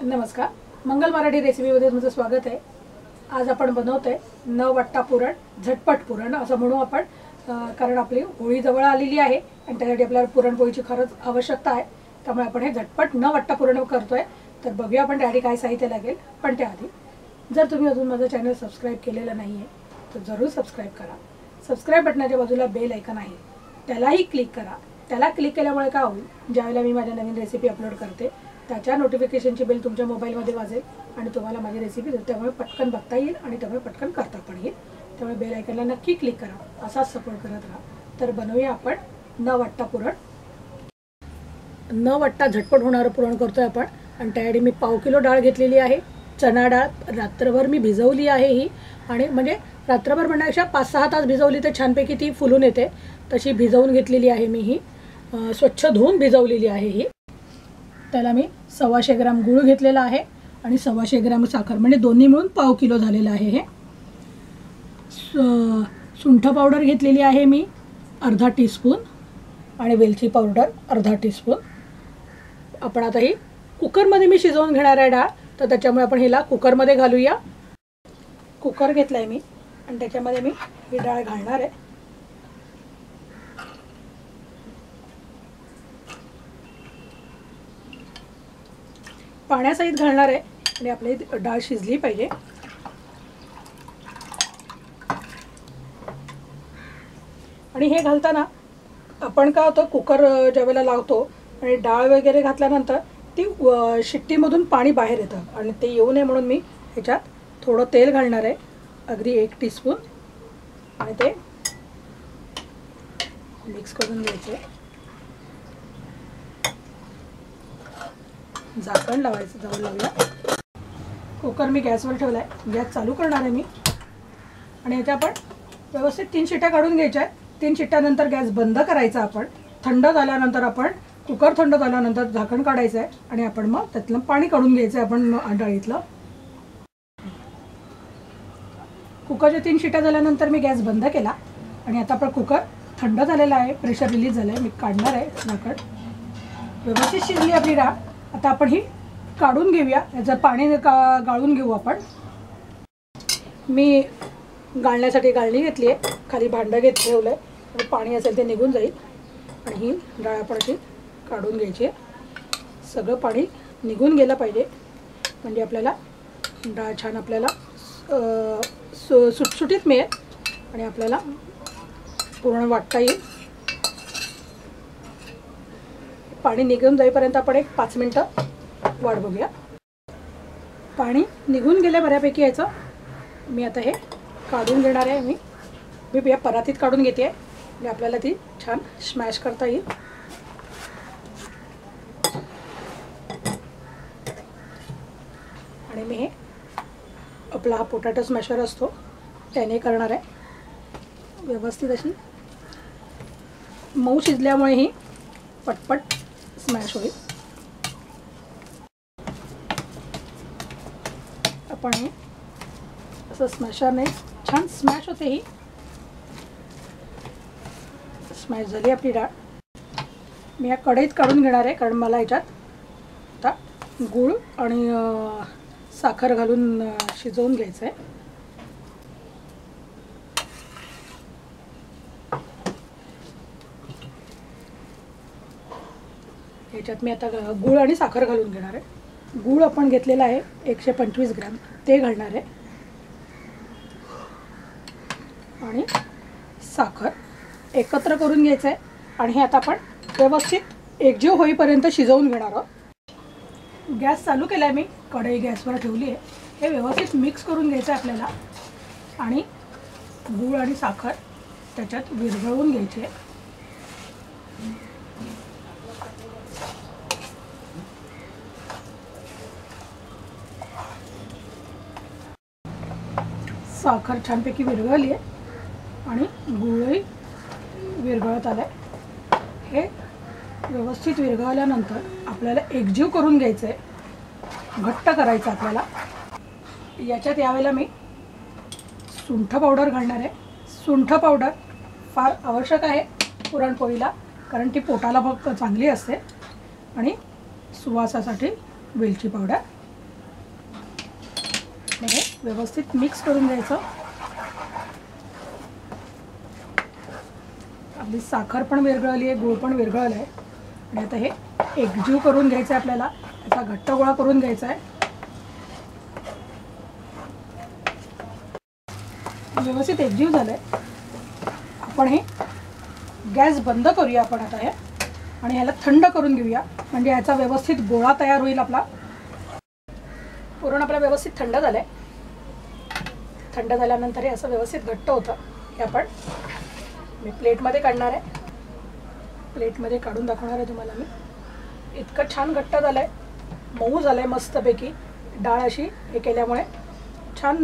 नमस्कार, मंगल मराठी रेसिपीमध्ये तुमचं स्वागत आहे। आज आपण बनवतोय न वाटता पुरण, झटपट पुरण असं म्हणू आपण, कारण आपली होळी जवळ आलेली आहे आणि त्यासाठी आपल्याला पुरणपोळीची खरंच आवश्यकता आहे। त्यामुळे आपण हे झटपट न वाटता पुरण करतोय। तर बघूया आपण त्यासाठी काय साहित्य लागेल। पण त्याआधी जर तुम्ही अजून माझं चॅनल सबस्क्राइब केलेलं नाहीये तर जरूर सबस्क्राइब करा। सबस्क्राइब बटनाच्या बाजूला बेल आयकॉन आहे, त्यालाही क्लिक करा। त्याला क्लिक केल्यामुळे काय होईल, ज्यावेळेला मी माझ्या नवीन रेसिपी अपलोड करते त्याच्या नोटिफिकेशनची बेल तुमच्या मोबाईलमध्ये वाजेल आणि तुम्हाला माझी रेसिपी त्यामुळे पटकन बघता येईल आणि त्यामुळे पटकन करता पण येईल। त्यामुळे बेल आयकॉनला नक्की क्लिक करा, असाच सपोर्ट करत राहा। तर बनवूया आपण न वाटता पुरण। न वाटता झटपट होणारं पुरण करतोय आपण आणि त्यासाठी मी पाव किलो डाळ घेतलेली आहे। चणा डाळ रात्रभर मी भिजवली आहे ही, आणि म्हणजे रात्रभर म्हणण्यापेक्षा 5-6 तास भिजवली तर छानपैकी ती फुलून येते, तशी भिजवून घेतलेली आहे मी ही। स्वच्छ धुवून भिजवलेली आहे ही। त्याला मी 125 ग्राम गूळ घेतलेला आहे आणि 125 ग्राम साखर, म्हणजे दोन्ही मिळून पाव किलो झालेलं आहे हे। सुंठ पावडर घेतलेली आहे मी अर्धा टीस्पून आणि वेलची पावडर अर्धा टीस्पून। आपण आता ही कुकरमध्ये मी शिजवून घेणार आहे डाळ, तर त्याच्यामुळे आपण हिला कुकरमध्ये घालूया। कुकर घेतला आहे मी आणि त्याच्यामध्ये मी ही डाळ घालणार आहे। पाण्यासहित घालणार आहे आणि आपली डाळ शिजली पाहिजे। आणि हे घालताना आपण काय होतं, कुकर ज्यावेळेला लावतो आणि डाळ वगैरे घातल्यानंतर ती शिट्टीमधून पाणी बाहेर येतं आणि ते येऊ नये म्हणून मी ह्याच्यात थोडं तेल घालणार आहे, अगदी 1 टीस्पून, आणि ते मिक्स करून घ्यायचं। झाकण लावायचं, जाऊन लावूया। कुकर मी गॅसवर ठेवला आहे, गॅस चालू करणार आहे मी आणि ह्याच्या आपण व्यवस्थित 3 शिट्ट्या काढून घ्यायच्या आहेत। 3 शिट्ट्यानंतर गॅस बंद करायचा आपण। थंड झाल्यानंतर आपण कुकर थंड झाल्यानंतर झाकण काढायचं आहे आणि आपण मग त्यातलं पाणी काढून घ्यायचं आहे आपण डाळीतलं। कुकरच्या 3 शिट्ट्या झाल्यानंतर मी गॅस बंद केला आणि आता आपण कुकर थंड झालेला आहे, प्रेशर रिलीज झालं आहे। मी काढणार आहे झाकण। व्यवस्थित शिजली आपली डाळ। आता आपण ही काढून घेऊया, याचं पाणी गाळून घेऊ आपण। मी गाळण्यासाठी गाळणी घेतली आहे, खाली भांडं ठेवलं आहे आणि पाणी असेल ते निघून जाईल। आणि ही डाळ आपण अशी काढून घ्यायची आहे। सगळं पाणी निघून गेलं पाहिजे, म्हणजे आपल्याला डाळ छान आपल्याला सुटसुटीत मिळेल आणि आपल्याला पूर्ण वाटता येईल। पाणी निघून जाईपर्यंत आपण एक 5 मिनटं वाट बघूया। पाणी निघून गेलं बऱ्यापैकी याचं। मी आता हे काढून घेणार आहे। मी या परातीत काढून घेते आणि आपल्याला ती छान स्मॅश करता येईल। आणि मी हे आपला हा पोटॅटो स्मॅशर असतो त्याने करणार आहे। व्यवस्थित अशी मऊ शिजल्यामुळे ही पटपट स्मॅश होईल। आपण हे असं स्मॅशरने छान स्मॅश होते। ही स्मॅश झाली आपली डाळ। मी या कढईत काढून घेणार आहे, कारण मला याच्यात आता गूळ आणि साखर घालून शिजवून घ्यायचं आहे। याच्यात मी आता गूळ आणि साखर घालून घेणार आहे। गूळ आपण घेतलेला आहे 125 ग्रॅम, ते घालणार आहे आणि साखर एकत्र करून घ्यायचं आहे। आणि हे आता आपण व्यवस्थित एकजीव होईपर्यंत शिजवून घेणार आहोत। गॅस चालू केला आहे मी, कढई गॅसवर ठेवली आहे। हे व्यवस्थित मिक्स करून घ्यायचं आहे आपल्याला आणि गूळ आणि साखर त्याच्यात विरघळवून घ्यायची आहे। साखर छानपैकी विरघळली आहे आणि गूळही विरघळत आला आहे। हे व्यवस्थित विरघळल्यानंतर आपल्याला एकजीव करून घ्यायचं आहे, घट्ट करायचं आपल्याला। याच्यात यावेळेला मी सुंठ पावडर घालणार आहे। सुंठ पावडर फार आवश्यक आहे पुरणपोळीला, कारण ती पोटाला फक्त चांगली असते। आणि सुवासासाठी वेलची पावडर हे व्यवस्थित मिक्स करून घ्यायचं. आपली साखर पण विरघळली आहे, गूळ पण विरघळला आहे आणि आता हे एकजीव करून घ्यायचं आहे. आपल्याला याचा घट्ट गोळा करून घ्यायचा आहे. व्यवस्थित एकजीव झालंय. आपण हे गॅस बंद करूया आपण आता हे आणि ह्याला थंड करून घेऊया, म्हणजे ह्याचा व्यवस्थित गोळा तयार होईल. आपला पुरण आपला व्यवस्थित थंड झालंय. थंड झाल्यानंतर हे असं व्यवस्थित घट्ट होतं. हे आपण मी प्लेटमध्ये काढणार आहे. प्लेटमध्ये काढून दाखवणार आहे तुम्हाला मी. इतकं छान घट्ट झालंय, मऊ झालंय मस्तपैकी. डाळ अशी हे केल्यामुळे छान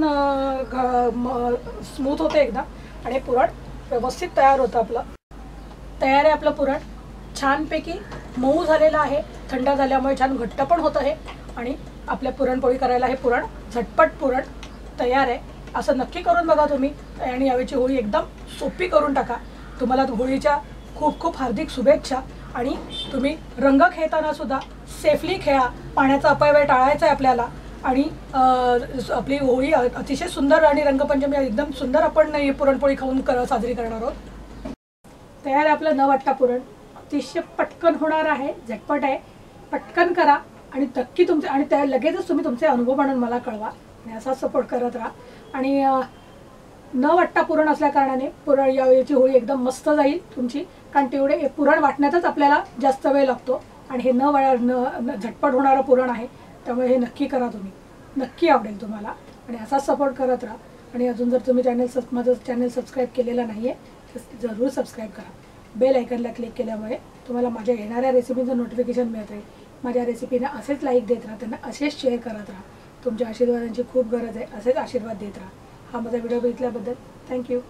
स्मूथ होते एकदम आणि पुरण व्यवस्थित तयार होतं. आपलं तयार आहे. आपलं पुरण छानपैकी मऊ झालेलं आहे. थंड झाल्यामुळे छान घट्ट पण होतं हे. आणि आपल्या पुरणपोळी करायला हे पुरण झटपट पुरण तयार आहे. असं नक्की करून बघा तुम्ही आणि यावेळची होळी एकदम सोपी करून टाका. तुम्हाला होळीच्या खूप खूप हार्दिक शुभेच्छा. आणि तुम्ही रंग खेळताना सुद्धा सेफली खेळा. पाण्याचा अपव्यय टाळायचा आहे आपल्याला. आणि आपली होळी अतिशय सुंदर आणि रंगपंचमी एकदम सुंदर आपण ही पुरणपोळी खाऊन साजरी करणार आहोत. तयार आहे आपलं न वाटता पुरण. अतिशय पटकन होणार आहे, झटपट आहे. पटकन करा आणि नक्की तुमचे आणि त्या लगेचच तुम्ही तुमचे अनुभव म्हणून मला कळवा आणि असाच सपोर्ट करत राहा. आणि न वाटता पुरण असल्या कारणाने पुरण याची होळी एकदम मस्त जाईल तुमची. कारण तेवढे पुरण वाटण्यातच आपल्याला जास्त वेळ लागतो आणि हे न झटपट होणारं पुरण आहे. त्यामुळे हे नक्की करा तुम्ही, नक्की आवडेल तुम्हाला. आणि असाच सपोर्ट करत राहा. आणि अजून जर तुम्ही माझं चॅनल सबस्क्राईब केलेलं नाही आहे तर जरूर सबस्क्राईब करा. बेल आयकनला क्लिक केल्यामुळे तुम्हाला माझ्या येणाऱ्या रेसिपीचं नोटिफिकेशन मिळत राहील. माझ्या रेसिपीना असेच लाईक देत राहा, त्यांना असेच शेअर करत राहा. तुमच्या आशीर्वादांची खूप गरज आहे. असेच आशीर्वाद देत राहा. हा माझा व्हिडिओ बघितल्याबद्दल थँक्यू.